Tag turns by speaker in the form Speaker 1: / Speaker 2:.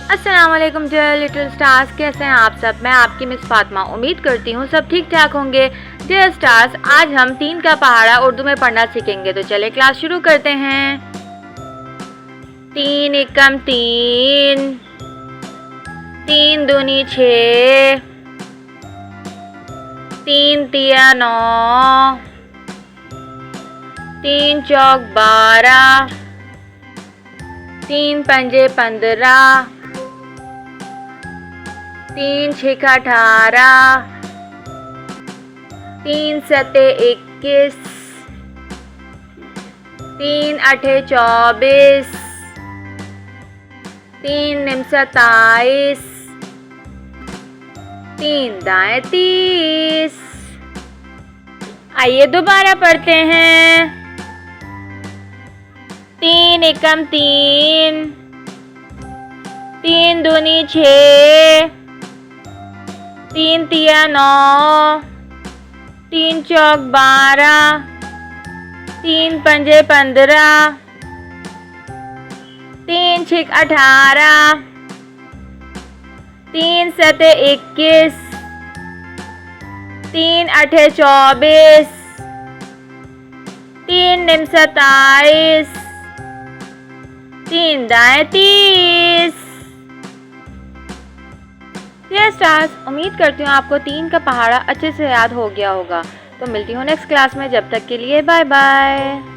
Speaker 1: अस्सलाम वालेकुम dear little stars, कैसे हैं आप सब। मैं आपकी मिस फातिमा। उम्मीद करती हूँ सब ठीक ठाक होंगे। डियर स्टार्स, आज हम 3 का पहाड़ा उर्दू में पढ़ना सीखेंगे, तो चले क्लास शुरू करते हैं। 3 एकम 3, 3 दूनी 6, 3 तिया 9, 3 चौक 12, 3 पंजे 15, 3 छिका 18, 3 सते 21, 3 अठे 24, 3 निम 27, 3 दाएं 30। आइए दोबारा पढ़ते हैं। 3 एकम 3, 3 दूनी 6, 3 तिया 9, 3 चौक 12, 3 पंजे 15, 3 छिक 18, 3 सते 21, 3 अठे 24, 3 निम 27, 3 दाएं 30। डियर स्टार्स, उम्मीद करती हूँ आपको 3 का पहाड़ा अच्छे से याद हो गया होगा। तो मिलती हूँ नेक्स्ट क्लास में, जब तक के लिए बाय बाय।